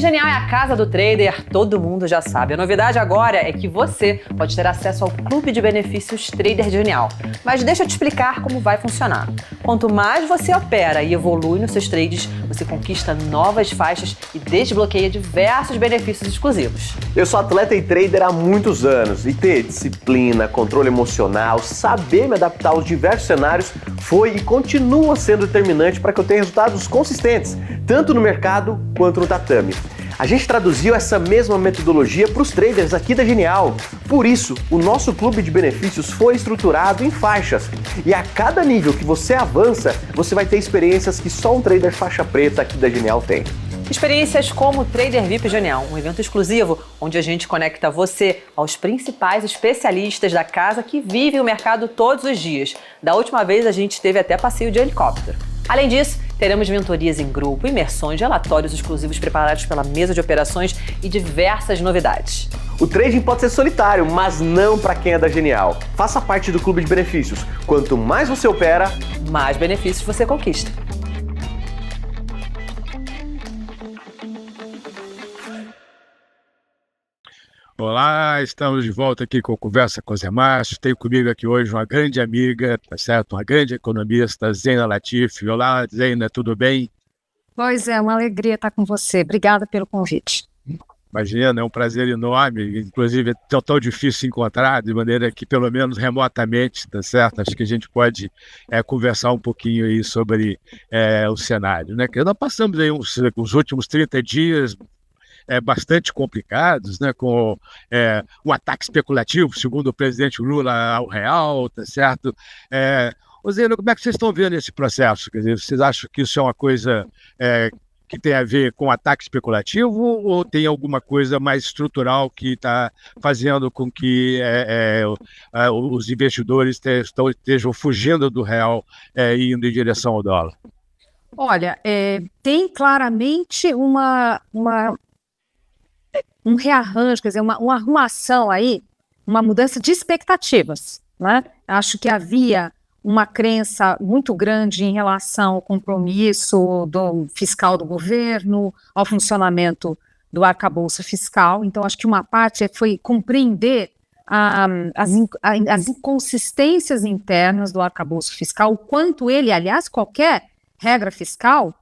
Genial é a casa do trader, todo mundo já sabe. A novidade agora é que você pode ter acesso ao clube de benefícios Trader Genial. Mas deixa eu te explicar como vai funcionar. Quanto mais você opera e evolui nos seus trades, você conquista novas faixas e desbloqueia diversos benefícios exclusivos. Eu sou atleta e trader há muitos anos e ter disciplina, controle emocional, saber me adaptar aos diversos cenários foi e continua sendo determinante para que eu tenha resultados consistentes, tanto no mercado quanto no tatame. A gente traduziu essa mesma metodologia para os traders aqui da Genial. Por isso, o nosso clube de benefícios foi estruturado em faixas. E a cada nível que você avança, você vai ter experiências que só um trader faixa preta aqui da Genial tem. Experiências como o Trader VIP Genial, um evento exclusivo onde a gente conecta você aos principais especialistas da casa que vivem o mercado todos os dias. Da última vez a gente teve até passeio de helicóptero. Além disso, teremos mentorias em grupo, imersões, relatórios exclusivos preparados pela mesa de operações e diversas novidades. O trading pode ser solitário, mas não para quem é da Genial. Faça parte do clube de benefícios. Quanto mais você opera, mais benefícios você conquista. Olá, estamos de volta aqui com a Conversa com Zé Márcio. Tenho comigo aqui hoje uma grande amiga, tá certo? Uma grande economista, Zeina Latif. Olá, Zeina, tudo bem? Pois é, uma alegria estar com você. Obrigada pelo convite. Imagina, é um prazer enorme. Inclusive, é tão difícil se encontrar, de maneira que, pelo menos remotamente, tá certo? Acho que a gente pode conversar um pouquinho aí sobre o cenário, né? Que nós passamos aí os últimos 30 dias bastante complicados, né, com um ataque especulativo, segundo o presidente Lula, ao real, tá certo? Zeno, como é que vocês estão vendo esse processo? Quer dizer, vocês acham que isso é uma coisa que tem a ver com ataque especulativo ou tem alguma coisa mais estrutural que está fazendo com que os investidores estejam fugindo do real e indo em direção ao dólar? Olha, tem claramente um rearranjo, quer dizer, uma arrumação aí, uma mudança de expectativas, né? Acho que havia uma crença muito grande em relação ao compromisso fiscal do governo, ao funcionamento do arcabouço fiscal. Então, acho que uma parte foi compreender as inconsistências internas do arcabouço fiscal, o quanto ele, aliás, qualquer regra fiscal,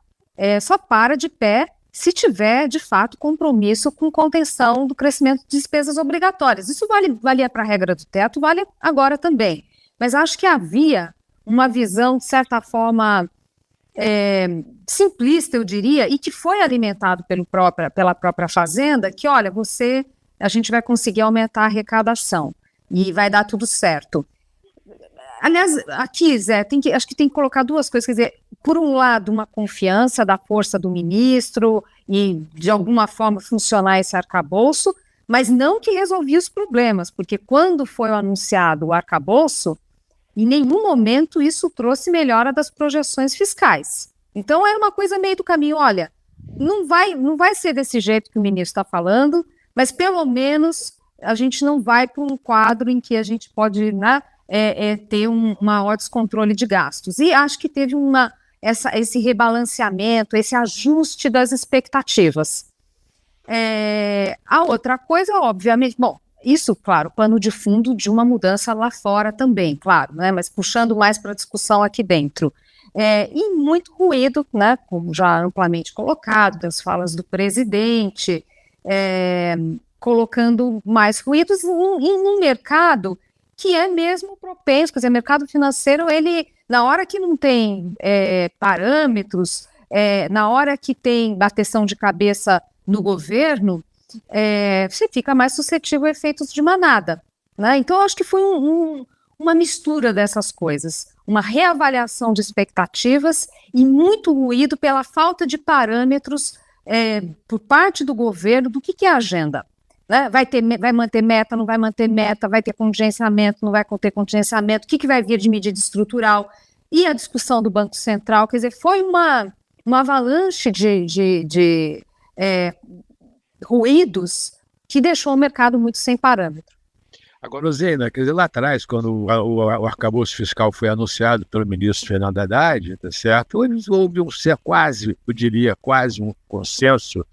só para de pé se tiver, de fato, compromisso com contenção do crescimento de despesas obrigatórias. Isso valia para a regra do teto, vale agora também. Mas acho que havia uma visão, de certa forma, simplista, eu diria, e que foi alimentado pela própria Fazenda, que, olha, a gente vai conseguir aumentar a arrecadação e vai dar tudo certo. Aliás, aqui, Zé, acho que tem que colocar duas coisas, quer dizer, por um lado, uma confiança da força do ministro e, de alguma forma, funcionar esse arcabouço, mas não que resolvia os problemas, porque quando foi anunciado o arcabouço, em nenhum momento isso trouxe melhora das projeções fiscais. Então, era uma coisa meio do caminho, olha, não vai ser desse jeito que o ministro está falando, mas pelo menos a gente não vai para um quadro em que a gente pode, né, ter um maior descontrole de gastos. E acho que teve esse rebalanceamento, esse ajuste das expectativas. A outra coisa, obviamente, bom, isso, claro, pano de fundo de uma mudança lá fora também, claro, né, mas puxando mais para a discussão aqui dentro. E muito ruído, né, como já amplamente colocado, das falas do presidente, colocando mais ruídos em um mercado que é mesmo propenso, quer dizer, o mercado financeiro, ele, na hora que não tem parâmetros, na hora que tem bateção de cabeça no governo, você fica mais suscetível a efeitos de manada, né? Então, acho que foi uma mistura dessas coisas, uma reavaliação de expectativas e muito ruído pela falta de parâmetros por parte do governo do que é a agenda. Né? Vai manter meta, não vai manter meta, vai ter contingenciamento, não vai ter contingenciamento, o que vai vir de medida estrutural, e a discussão do Banco Central, quer dizer, foi uma avalanche de ruídos que deixou o mercado muito sem parâmetro. Agora, Zena, quer dizer, lá atrás, quando o arcabouço fiscal foi anunciado pelo ministro Fernando Haddad, tá certo? Houve quase, eu diria, quase um consenso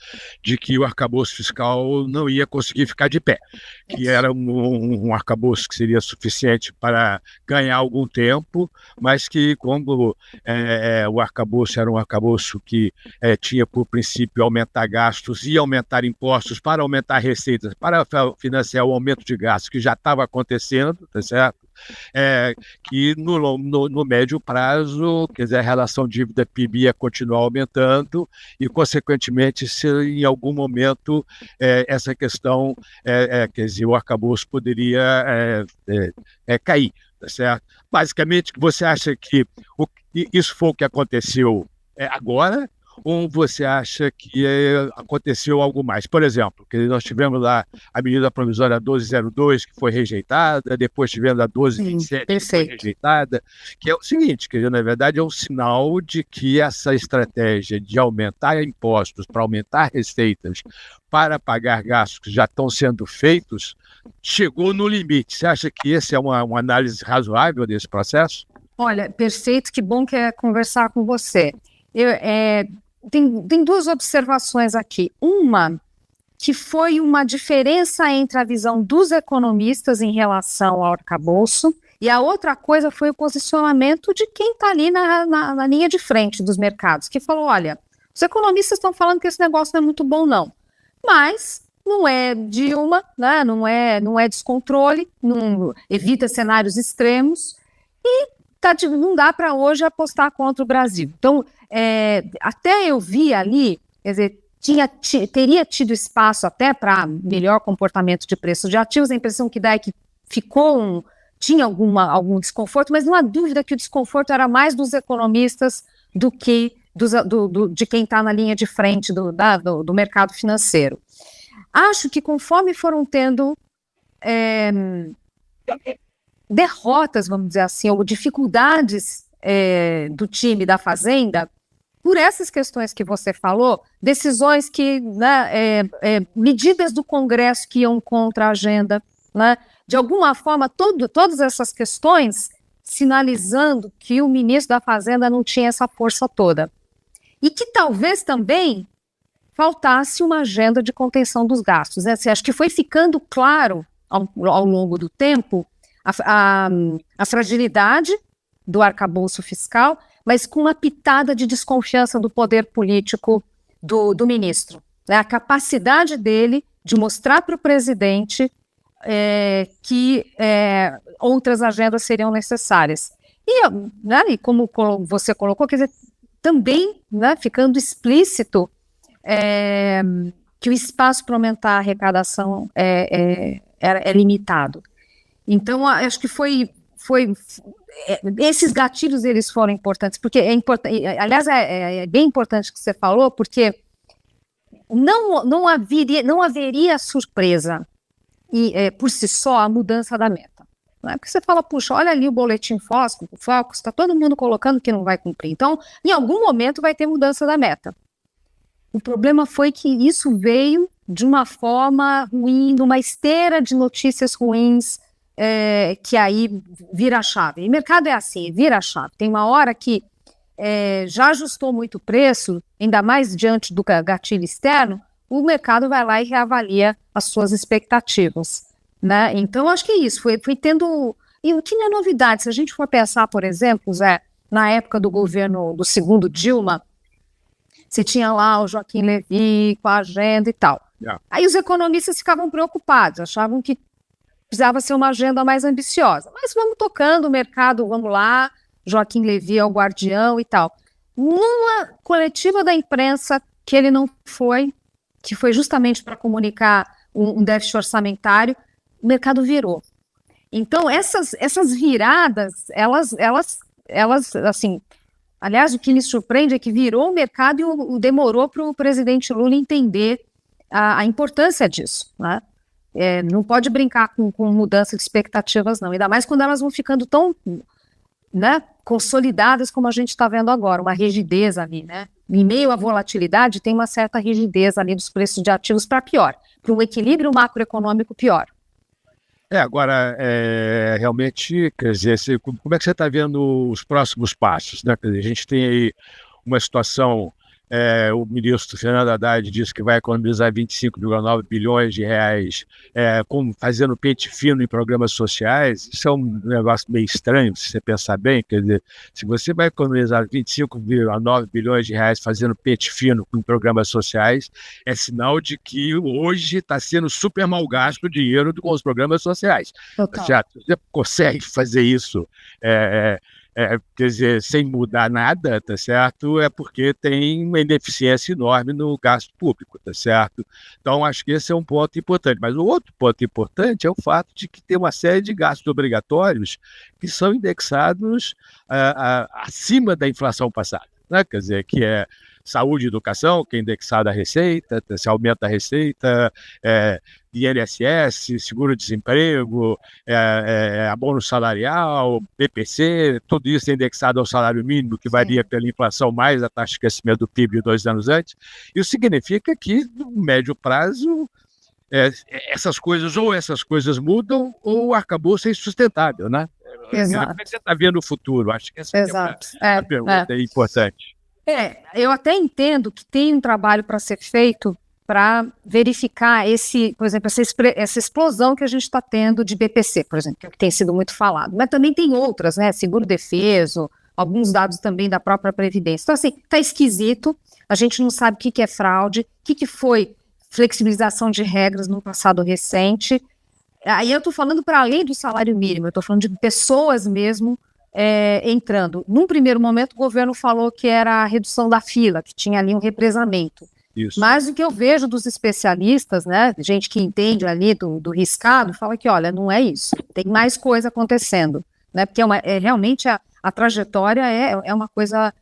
de que o arcabouço fiscal não ia conseguir ficar de pé, que era um arcabouço que seria suficiente para ganhar algum tempo, mas que, como o arcabouço era um arcabouço que tinha por princípio aumentar gastos e aumentar impostos para aumentar receitas, para financiar o aumento de gastos que já estava acontecendo, tá certo? Que no médio prazo, quer dizer, a relação dívida-PIB ia continuar aumentando e, consequentemente, se em algum momento essa questão, quer dizer, o arcabouço poderia cair, tá certo? Basicamente, você acha que isso foi o que aconteceu agora? Ou você acha que aconteceu algo mais? Por exemplo, que nós tivemos lá a medida provisória 1202, que foi rejeitada, depois tivemos a 1227, que foi rejeitada, que é o seguinte, que na verdade é um sinal de que essa estratégia de aumentar impostos para aumentar receitas para pagar gastos que já estão sendo feitos, chegou no limite. Você acha que essa é uma análise razoável desse processo? Olha, perfeito, que bom que é conversar com você. Tem duas observações aqui. Uma, que foi uma diferença entre a visão dos economistas em relação ao arcabouço, e a outra coisa foi o posicionamento de quem está ali na linha de frente dos mercados, que falou, olha, os economistas estão falando que esse negócio não é muito bom, não. Mas não é Dilma, né? Não é descontrole, não evita cenários extremos, e não dá para hoje apostar contra o Brasil. Então, até eu vi ali, quer dizer, teria tido espaço até para melhor comportamento de preço de ativos. A impressão que dá é que tinha algum desconforto, mas não há dúvida que o desconforto era mais dos economistas do que de quem está na linha de frente do mercado financeiro. Acho que conforme foram tendo derrotas, vamos dizer assim, ou dificuldades do time da Fazenda, por essas questões que você falou, decisões que, medidas do Congresso que iam contra a agenda, né, de alguma forma, todas essas questões sinalizando que o ministro da Fazenda não tinha essa força toda. E que talvez também faltasse uma agenda de contenção dos gastos. Né? Assim, acho que foi ficando claro ao longo do tempo a fragilidade do arcabouço fiscal, mas com uma pitada de desconfiança do poder político do ministro. Né? A capacidade dele de mostrar para o presidente que outras agendas seriam necessárias. E como você colocou, quer dizer, também, né, ficando explícito que o espaço para aumentar a arrecadação é limitado. Então, acho que esses gatilhos eles foram importantes, porque aliás, é bem importante o que você falou, porque não haveria surpresa por si só a mudança da meta. Não é porque você fala, puxa, olha ali o boletim Focus, está todo mundo colocando que não vai cumprir. Então, em algum momento vai ter mudança da meta. O problema foi que isso veio de uma forma ruim, numa esteira de notícias ruins, que aí vira a chave. E mercado é assim, vira a chave. Tem uma hora que já ajustou muito o preço, ainda mais diante do gatilho externo, o mercado vai lá e reavalia as suas expectativas. Né? Então, acho que é isso, foi tendo... E o que não é novidade, se a gente for pensar, por exemplo, Zé, na época do governo do segundo Dilma, você tinha lá o Joaquim Levy com a agenda e tal. Yeah. Aí os economistas ficavam preocupados, achavam que precisava ser uma agenda mais ambiciosa. Mas vamos tocando o mercado, vamos lá, Joaquim Levy é o guardião e tal. Numa coletiva da imprensa que ele não foi, que foi justamente para comunicar um déficit orçamentário, o mercado virou. Então, essas viradas, elas assim... Aliás, o que me surpreende é que virou o mercado e demorou para o presidente Lula entender a importância disso, né? Não pode brincar com mudança de expectativas, não. Ainda mais quando elas vão ficando tão, né, consolidadas como a gente está vendo agora, uma rigidez ali, né? Em meio à volatilidade, tem uma certa rigidez ali dos preços de ativos para pior, para um equilíbrio macroeconômico pior. Agora, realmente, quer dizer, como é que você está vendo os próximos passos, né? Quer dizer, a gente tem aí uma situação, o ministro Fernando Haddad disse que vai economizar 25,9 bilhões de reais fazendo pente fino em programas sociais. Isso é um negócio meio estranho, se você pensar bem. Quer dizer, se você vai economizar 25,9 bilhões de reais fazendo pente fino em programas sociais, é sinal de que hoje está sendo super mal gasto o dinheiro com os programas sociais. Já, você consegue fazer isso quer dizer, sem mudar nada, tá certo? É porque tem uma ineficiência enorme no gasto público, tá certo? Então, acho que esse é um ponto importante. Mas o outro ponto importante é o fato de que tem uma série de gastos obrigatórios que são indexados acima da inflação passada, né? Quer dizer, que é saúde e educação, que é indexada à receita, se aumenta a receita, INSS, seguro-desemprego, abono salarial, BPC, tudo isso é indexado ao salário mínimo, que varia pela inflação mais a taxa de crescimento do PIB de 2 anos antes. Isso significa que, no médio prazo, essas coisas mudam ou acabou ser insustentável, né? Exato. Como é que você está vendo o futuro? Acho que essa é a pergunta importante. Eu até entendo que tem um trabalho para ser feito para verificar por exemplo, essa explosão que a gente está tendo de BPC, por exemplo, que tem sido muito falado. Mas também tem outras, né? Seguro-defeso, alguns dados também da própria Previdência. Então, assim, está esquisito, a gente não sabe o que é fraude, o que foi flexibilização de regras no passado recente. Aí eu estou falando para além do salário mínimo, eu estou falando de pessoas mesmo entrando. Num primeiro momento, o governo falou que era a redução da fila, que tinha ali um represamento. Isso. Mas o que eu vejo dos especialistas, né, gente que entende ali do riscado, fala que, olha, não é isso, tem mais coisa acontecendo, né, porque realmente a trajetória é uma coisa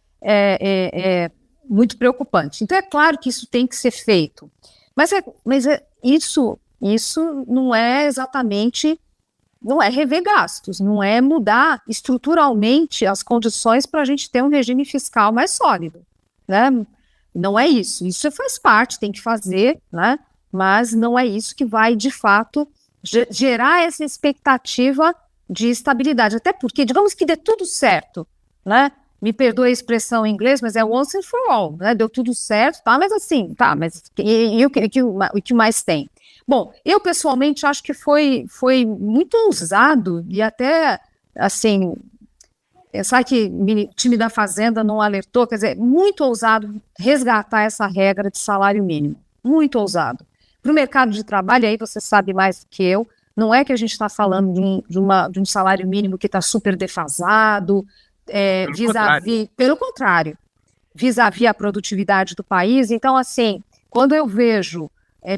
muito preocupante. Então, é claro que isso tem que ser feito, mas isso não é exatamente... Não é rever gastos, não é mudar estruturalmente as condições para a gente ter um regime fiscal mais sólido, né? Não é isso. Isso faz parte, tem que fazer, né? Mas não é isso que vai, de fato, gerar essa expectativa de estabilidade. Até porque, digamos que dê tudo certo, né? Me perdoe a expressão em inglês, mas é once and for all, né? Deu tudo certo, tá? Mas assim, tá, mas o que mais tem? Bom, eu pessoalmente acho que foi muito ousado e até, assim, sabe que o time da Fazenda não alertou, quer dizer, muito ousado resgatar essa regra de salário mínimo, muito ousado. Para o mercado de trabalho, aí você sabe mais do que eu, não é que a gente está falando de um salário mínimo que está super defasado, pelo contrário, vis-à-vis a produtividade do país. Então, assim, quando eu vejo...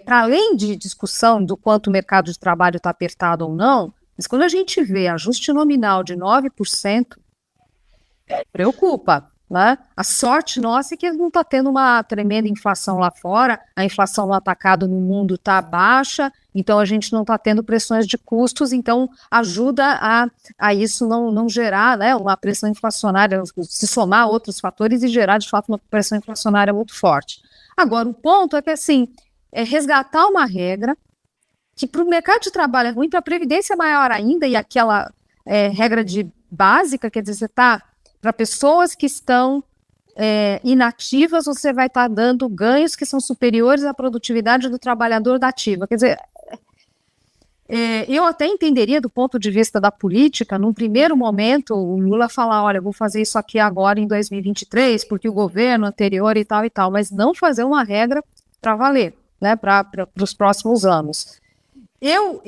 para além de discussão do quanto o mercado de trabalho está apertado ou não, mas quando a gente vê ajuste nominal de 9%, preocupa, né? A sorte nossa é que não está tendo uma tremenda inflação lá fora, a inflação no atacado no mundo está baixa, então a gente não está tendo pressões de custos, então ajuda a isso não gerar, né, uma pressão inflacionária, se somar a outros fatores e gerar, de fato, uma pressão inflacionária muito forte. Agora, o ponto é que, assim, resgatar uma regra que para o mercado de trabalho é ruim, para a Previdência é maior ainda, e aquela regra básica, quer dizer, você está, para pessoas que estão inativas, você vai estar dando ganhos que são superiores à produtividade do trabalhador da ativa. Quer dizer, eu até entenderia do ponto de vista da política, num primeiro momento, o Lula falar, olha, vou fazer isso aqui agora em 2023, porque o governo anterior e tal, mas não fazer uma regra para valer, né, para os próximos anos. Eu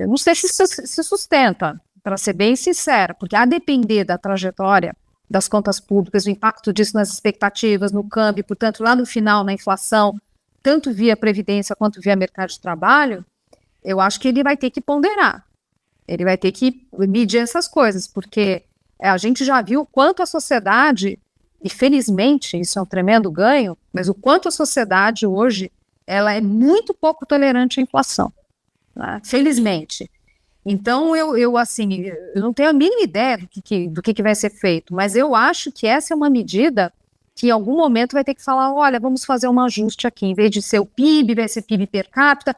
não sei se se sustenta, para ser bem sincera, porque a depender da trajetória das contas públicas, do impacto disso nas expectativas, no câmbio, portanto, lá no final, na inflação, tanto via Previdência quanto via mercado de trabalho, eu acho que ele vai ter que ponderar, ele vai ter que medir essas coisas, porque a gente já viu o quanto a sociedade, e felizmente isso é um tremendo ganho, mas o quanto a sociedade hoje, ela é muito pouco tolerante à inflação, né? Felizmente. Então, eu não tenho a mínima ideia do que vai ser feito, mas eu acho que essa é uma medida que em algum momento vai ter que falar, olha, vamos fazer um ajuste aqui, em vez de ser o PIB, vai ser PIB per capita,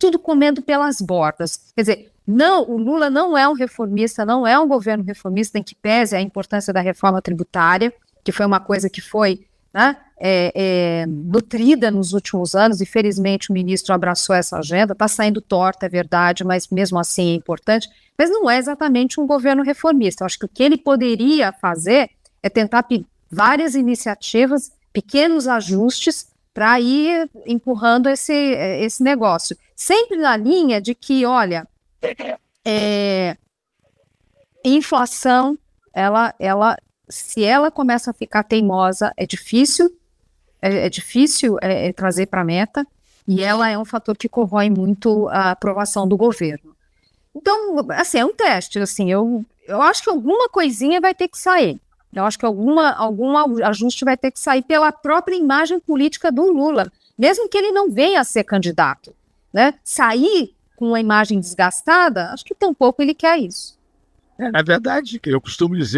tudo comendo pelas bordas. Quer dizer, não, o Lula não é um reformista, não é um governo reformista, em que pese a importância da reforma tributária, que foi uma coisa que foi, né, nutrida nos últimos anos, e felizmente o ministro abraçou essa agenda. Está saindo torta, é verdade, mas mesmo assim é importante, mas não é exatamente um governo reformista. Eu acho que o que ele poderia fazer é tentar várias iniciativas, pequenos ajustes, para ir empurrando esse negócio. Sempre na linha de que, olha, inflação, se ela começa a ficar teimosa, é difícil trazer para a meta, e ela é um fator que corrói muito a aprovação do governo. Então, assim, é um teste, assim, eu acho que alguma coisinha vai ter que sair. Eu acho que algum ajuste vai ter que sair pela própria imagem política do Lula, mesmo que ele não venha a ser candidato, né? Sair com uma imagem desgastada, acho que tampouco ele quer isso. É verdade que eu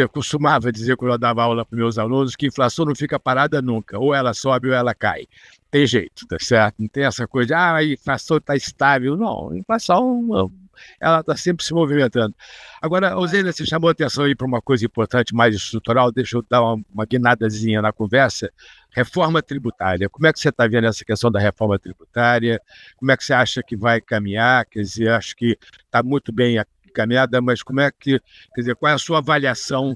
costumava dizer quando eu dava aula para meus alunos que inflação não fica parada nunca, ou ela sobe ou ela cai. Tem jeito, tá certo? Não tem essa coisa de, a inflação está estável. Não, a inflação, ela está sempre se movimentando. Agora, Osênia, você chamou a atenção aí para uma coisa importante, mais estrutural, deixa eu dar uma guinadazinha na conversa. Reforma tributária. Como é que você está vendo essa questão da reforma tributária? Como é que você acha que vai caminhar? Quer dizer, acho que está muito bem caminhada, mas como é que, quer dizer, qual é a sua avaliação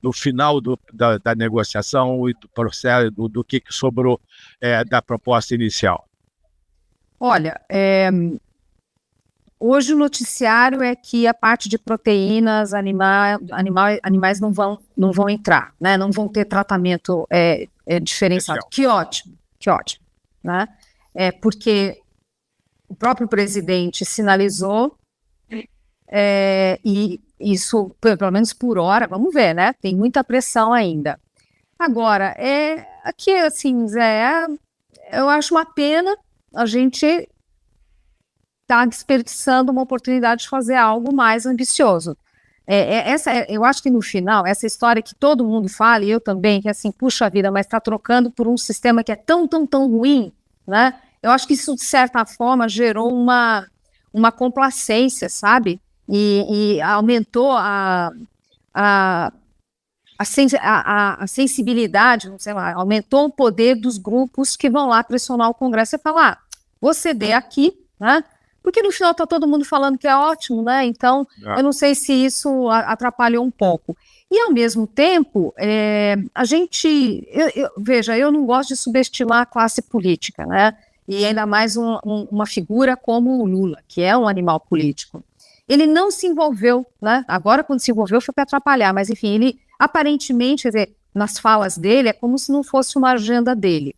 do final da negociação e do processo, do que sobrou da proposta inicial? Olha, hoje o noticiário é que a parte de proteínas animais não vão entrar, né? Não vão ter tratamento diferenciado. Que ótimo, né? Porque o próprio presidente sinalizou, e isso, pelo menos por hora, vamos ver, né? Tem muita pressão ainda. Agora, aqui, assim, Zé, eu acho uma pena a gente tá desperdiçando uma oportunidade de fazer algo mais ambicioso. Eu acho que no final, essa história que todo mundo fala, e eu também, que assim, puxa vida, mas está trocando por um sistema que é tão ruim, né? Eu acho que isso, de certa forma, gerou uma complacência, sabe? E aumentou a sensibilidade, sei lá, aumentou o poder dos grupos que vão lá pressionar o Congresso e falar, vou ceder aqui, né? Porque no final está todo mundo falando que é ótimo, né? Então, eu não sei se isso atrapalhou um pouco. E, ao mesmo tempo, veja, eu não gosto de subestimar a classe política, né? E ainda mais uma figura como o Lula, que é um animal político. Ele não se envolveu, né? Agora, quando se envolveu, foi para atrapalhar, mas, enfim, ele aparentemente, quer dizer, nas falas dele, é como se não fosse uma agenda dele.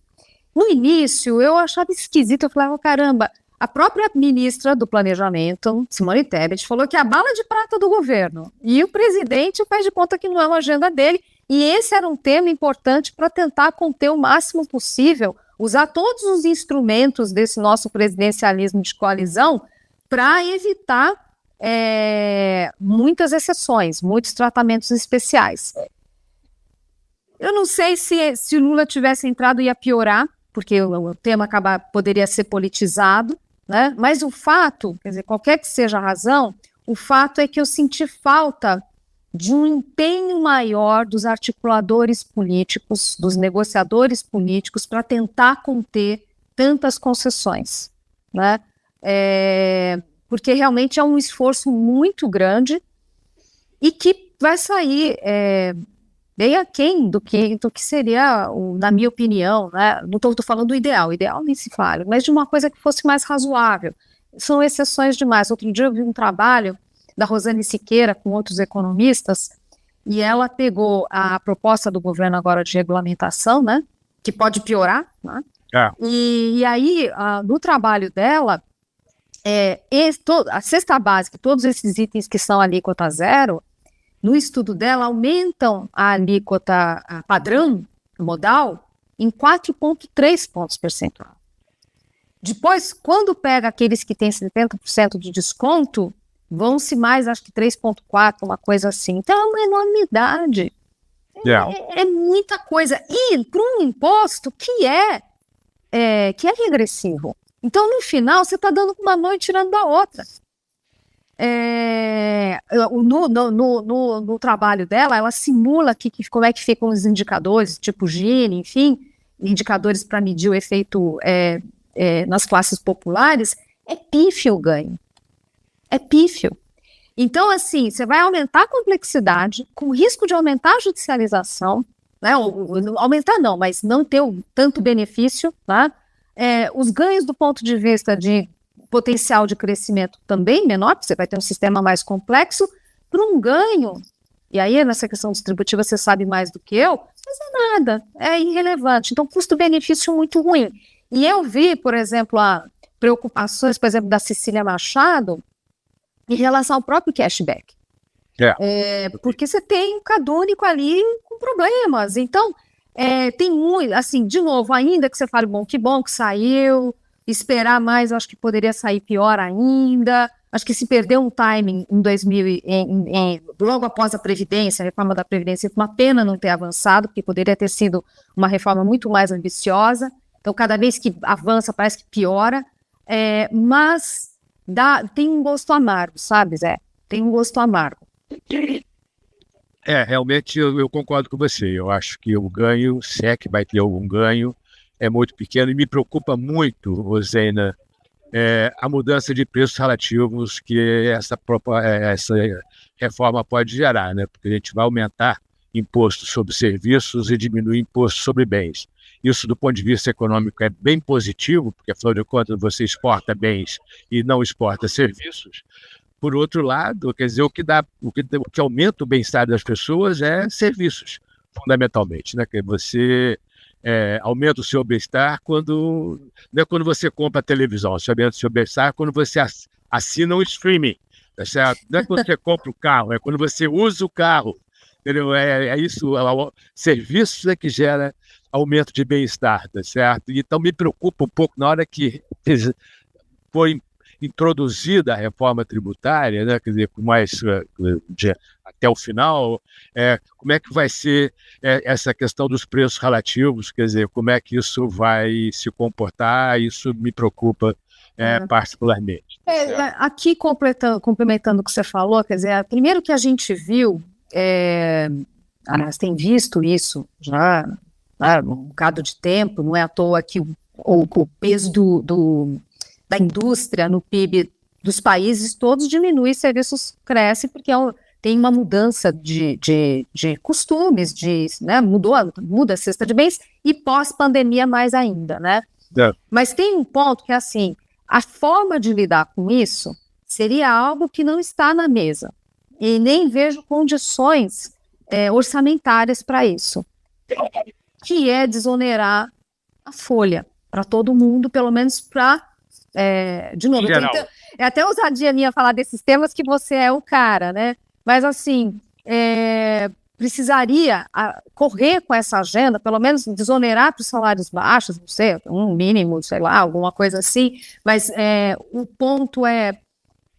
No início, eu achava esquisito, eu falava, caramba, a própria ministra do Planejamento, Simone Tebet, falou que é a bala de prata do governo, e o presidente faz de conta que não é uma agenda dele, e esse era um tema importante para tentar conter o máximo possível, usar todos os instrumentos desse nosso presidencialismo de coalizão para evitar muitas exceções, muitos tratamentos especiais. Eu não sei se o Lula tivesse entrado ia piorar, porque o tema poderia ser politizado, né? Mas o fato, quer dizer, qualquer que seja a razão, o fato é que eu senti falta de um empenho maior dos articuladores políticos, dos negociadores políticos, para tentar conter tantas concessões, né? Porque realmente é um esforço muito grande e que vai sair bem aquém do que seria, na minha opinião, né? Não estou falando do ideal nem se fala, mas de uma coisa que fosse mais razoável. São exceções demais. Outro dia eu vi um trabalho da Rosane Siqueira com outros economistas, e ela pegou a proposta do governo agora de regulamentação, né? Que pode piorar, né? E aí, no trabalho dela, a cesta básica, todos esses itens que são alíquota zero, no estudo dela, aumentam a alíquota padrão, modal, em 4,3 pontos percentuais. Depois, quando pega aqueles que têm 70% de desconto, vão-se mais, acho que 3,4, uma coisa assim. Então, é uma enormidade. É muita coisa. E para um imposto que é que é regressivo. Então, no final, você está dando uma mão e tirando da outra. No trabalho dela, ela simula como é que ficam os indicadores, tipo Gini, enfim, indicadores para medir o efeito nas classes populares. É pífio o ganho. É pífio. Então, assim, você vai aumentar a complexidade, com risco de aumentar a judicialização, né? Aumentar não, mas não ter tanto benefício, tá? Os ganhos do ponto de vista de potencial de crescimento também menor, porque você vai ter um sistema mais complexo, para um ganho, e aí nessa questão distributiva você sabe mais do que eu, mas é nada, é irrelevante. Então, custo-benefício muito ruim. E eu vi, por exemplo, preocupações, por exemplo, da Cecília Machado, em relação ao próprio cashback. Porque você tem um cadônico ali com problemas. Então, tem muito, assim, de novo, ainda que você fale, bom que saiu, esperar mais, eu acho que poderia sair pior ainda. Acho que se perdeu um timing em 2000, logo após a Previdência, a reforma da Previdência, uma pena não ter avançado, porque poderia ter sido uma reforma muito mais ambiciosa. Então, cada vez que avança, parece que piora. Mas tem um gosto amargo, sabe, Zé? Tem um gosto amargo. Realmente eu concordo com você. Eu acho que o ganho, se é que vai ter algum ganho, é muito pequeno. E me preocupa muito, Rosena, a mudança de preços relativos que essa reforma pode gerar, né? Porque a gente vai aumentar imposto sobre serviços e diminuir imposto sobre bens. Isso, do ponto de vista econômico, é bem positivo, porque, afinal de contas, você exporta bens e não exporta serviços. Por outro lado, quer dizer, o que aumenta o bem-estar das pessoas é serviços, fundamentalmente, né? Que você aumenta o seu bem-estar não é quando você compra a televisão, você aumenta o seu bem-estar quando você assina um streaming, tá certo? Não é quando você compra o carro, é quando você usa o carro, entendeu? Isso, serviços é que gera aumento de bem-estar, tá certo? Então me preocupa um pouco na hora que foi introduzida a reforma tributária, né, quer dizer, até o final, como é que vai ser essa questão dos preços relativos, quer dizer, como é que isso vai se comportar, isso me preocupa particularmente. Aqui, complementando o que você falou, quer dizer, primeiro que a gente viu, nós tem visto isso já há um bocado de tempo, não é à toa que o peso da indústria no PIB dos países todos diminui, serviços crescem, porque tem uma mudança de costumes, né, muda a cesta de bens, e pós-pandemia mais ainda, né? Mas tem um ponto que é assim, a forma de lidar com isso seria algo que não está na mesa, e nem vejo condições orçamentárias para isso, que é desonerar a folha para todo mundo, pelo menos para de novo, é até ousadia minha falar desses temas que você é o cara, né? Mas assim, precisaria correr com essa agenda, pelo menos desonerar para os salários baixos, não sei, um mínimo, sei lá, alguma coisa assim, mas o ponto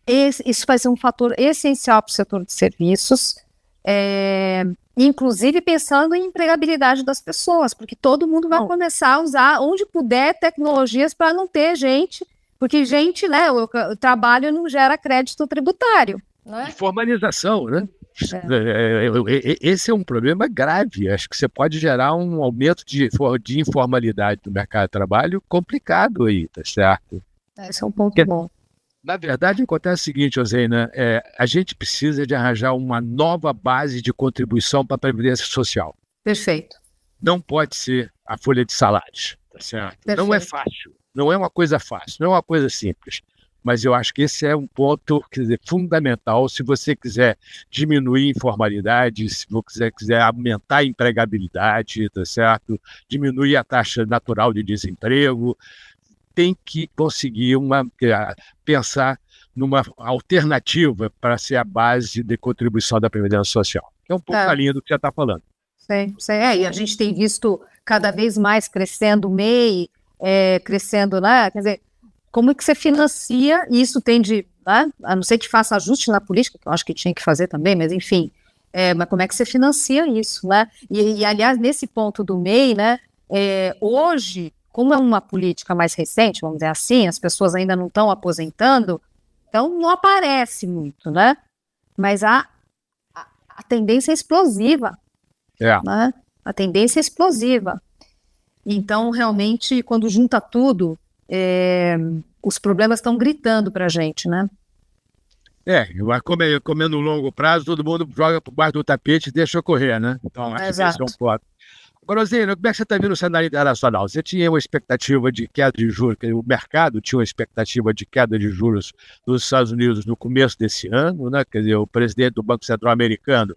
isso vai ser um fator essencial para o setor de serviços, inclusive pensando em empregabilidade das pessoas, porque todo mundo vai começar a usar, onde puder, tecnologias para não ter gente, porque gente, né, o trabalho não gera crédito tributário. Não é? Formalização, né? Esse é um problema grave. Acho que você pode gerar um aumento de informalidade no mercado de trabalho complicado aí, tá certo? Esse é um ponto bom. Na verdade, acontece o seguinte, Rosena, a gente precisa de arranjar uma nova base de contribuição para a Previdência Social. Perfeito. Não pode ser a folha de salários, tá certo? Perfeito. Não é fácil, não é uma coisa fácil, não é uma coisa simples. Mas eu acho que esse é um ponto, quer dizer, fundamental se você quiser diminuir a informalidade, se você quiser aumentar a empregabilidade, tá certo? Diminuir a taxa natural de desemprego. Tem que conseguir pensar numa alternativa para ser a base de contribuição da Previdência Social. Que é um pouco a linha do que você está falando. E a gente tem visto cada vez mais crescendo o MEI, crescendo, né? Quer dizer, como é que você financia? E isso tende, né? A não ser que faça ajuste na política, que eu acho que tinha que fazer também, mas enfim, mas como é que você financia isso, né? E aliás, nesse ponto do MEI, né? Hoje, como é uma política mais recente, vamos dizer assim, as pessoas ainda não estão aposentando, então não aparece muito, né? Mas a tendência é explosiva, né? A tendência é explosiva. Então, realmente, quando junta tudo, os problemas estão gritando para a gente, né? Mas como é no longo prazo, todo mundo joga por baixo do tapete e deixa correr, né? Então, acho que esse é um ponto. Agora, Zena, como é que você está vendo o cenário internacional? Você tinha uma expectativa de queda de juros, o mercado tinha uma expectativa de queda de juros nos Estados Unidos no começo desse ano, né? Quer dizer, o presidente do Banco Central americano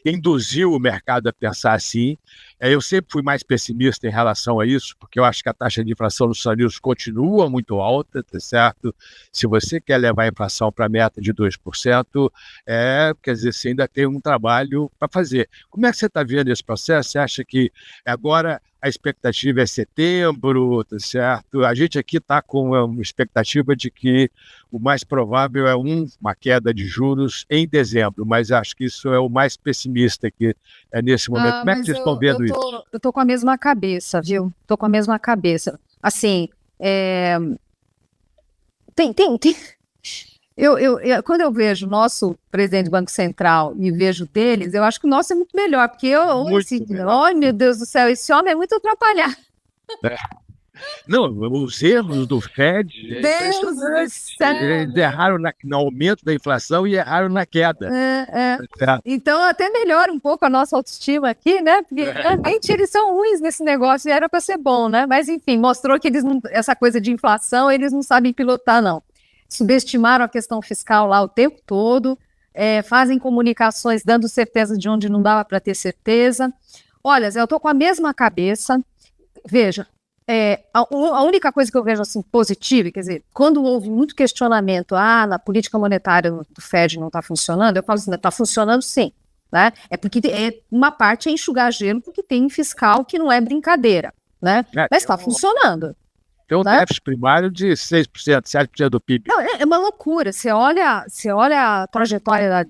induziu o mercado a pensar assim. Eu sempre fui mais pessimista em relação a isso, porque eu acho que a taxa de inflação nos Estados Unidos continua muito alta, tá certo? Se você quer levar a inflação para a meta de 2%, quer dizer, você ainda tem um trabalho para fazer. Como é que você está vendo esse processo? Você acha que agora a expectativa é setembro, tá certo? A gente aqui está com uma expectativa de que o mais provável é uma queda de juros em dezembro, mas acho que isso é o mais pessimista aqui nesse momento. Como é que vocês estão vendo isso? Eu tô com a mesma cabeça, viu? Tô com a mesma cabeça. Assim, quando eu vejo o nosso presidente do Banco Central e vejo deles, eu acho que o nosso é muito melhor, porque ai meu Deus do céu, esse homem é muito atrapalhado. Não, os erros do Fed, Deus do céu. Eles erraram no aumento da inflação e erraram na queda. Então até melhora um pouco a nossa autoestima aqui, né? Porque realmente eles são ruins nesse negócio e era para ser bom, né? Mas enfim, mostrou que essa coisa de inflação eles não sabem pilotar, não. Subestimaram a questão fiscal lá o tempo todo, fazem comunicações dando certeza de onde não dava para ter certeza. Olha, Zé, eu estou com a mesma cabeça. Veja, a única coisa que eu vejo assim positiva, quer dizer, quando houve muito questionamento, na política monetária do Fed não está funcionando, eu falo assim, está funcionando sim, né? É porque uma parte é enxugar gelo, porque tem fiscal que não é brincadeira, né? Mas está funcionando. Tem um déficit primário de 6%, 7% do PIB. Não, é uma loucura. Você olha a trajetória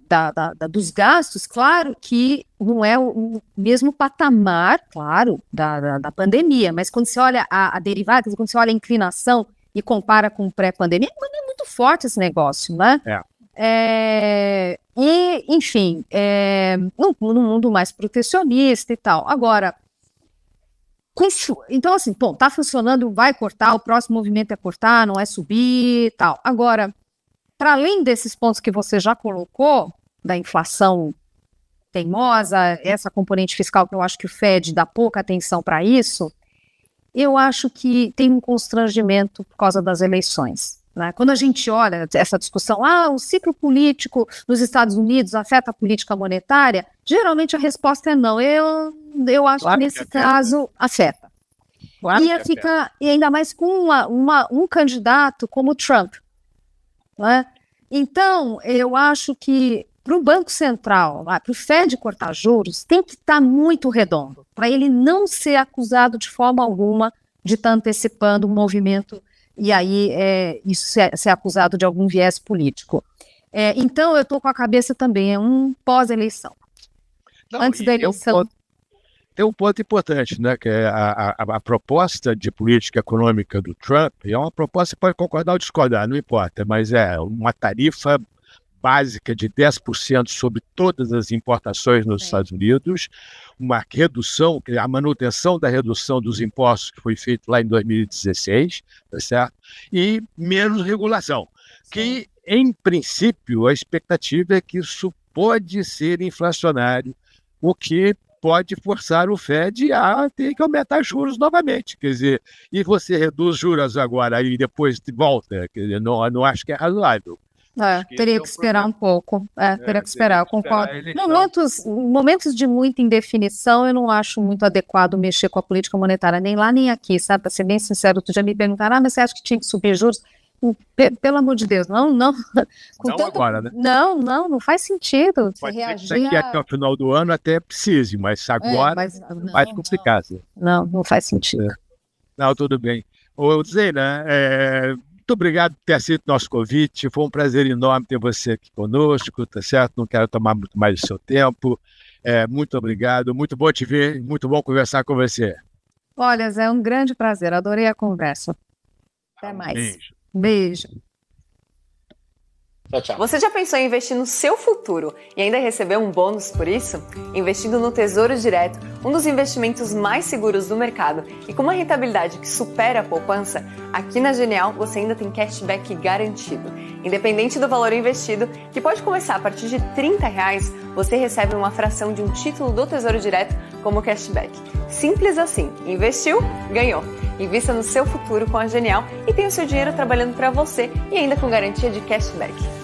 dos gastos, claro que não é o mesmo patamar, claro, da pandemia, mas quando você olha a derivada, quando você olha a inclinação e compara com o pré-pandemia, é muito forte esse negócio, né? E, enfim, num mundo mais protecionista e tal. Agora, então, assim, tá funcionando, vai cortar, o próximo movimento é cortar, não é subir e tal. Agora, para além desses pontos que você já colocou, da inflação teimosa, essa componente fiscal que eu acho que o Fed dá pouca atenção para isso, eu acho que tem um constrangimento por causa das eleições. Né? Quando a gente olha essa discussão, o ciclo político nos Estados Unidos afeta a política monetária, geralmente a resposta é não. Eu acho que nesse caso afeta. Claro e ainda mais com um candidato como o Trump. Né? Então, eu acho que para o Banco Central, para o Fed cortar juros, tem que estar muito redondo, para ele não ser acusado de forma alguma de estar antecipando um movimento e aí isso ser acusado de algum viés político. Então, eu estou com a cabeça também, um pós-eleição. Antes da eleição. Tem um ponto importante, né, que é a proposta de política econômica do Trump, é uma proposta, você pode concordar ou discordar, não importa, mas é uma tarifa básica de 10% sobre todas as importações nos Estados Unidos, uma redução, a manutenção da redução dos impostos que foi feito lá em 2016, tá certo? E menos regulação, que, em princípio, a expectativa é que isso pode ser inflacionário, o que pode forçar o Fed a ter que aumentar juros novamente, quer dizer, e você reduz juros agora e depois volta, quer dizer, não acho que é razoável. Teria que esperar um pouco. Teria que esperar, eu concordo. Momentos de muita indefinição, eu não acho muito adequado mexer com a política monetária, nem lá nem aqui, sabe? Para ser bem sincero, tu já me perguntaram, mas você acha que tinha que subir juros? Pelo amor de Deus, não. Agora, né? Não faz sentido. Pode ser que até o final do ano até precise, mas agora vai complicar. Não faz sentido. Não, tudo bem. Ô, Zena, muito obrigado por ter aceito nosso convite. Foi um prazer enorme ter você aqui conosco, tá certo? Não quero tomar muito mais do seu tempo. Muito obrigado. Muito bom te ver. Muito bom conversar com você. Olha, Zé, é um grande prazer. Adorei a conversa. Até mais. Beijo. Beijo. Tchau, tchau. Você já pensou em investir no seu futuro e ainda receber um bônus por isso? Investindo no Tesouro Direto, um dos investimentos mais seguros do mercado e com uma rentabilidade que supera a poupança, aqui na Genial você ainda tem cashback garantido. Independente do valor investido, que pode começar a partir de R$30, você recebe uma fração de um título do Tesouro Direto como cashback. Simples assim. Investiu? Ganhou. Invista no seu futuro com a Genial e tenha o seu dinheiro trabalhando para você e ainda com garantia de cashback.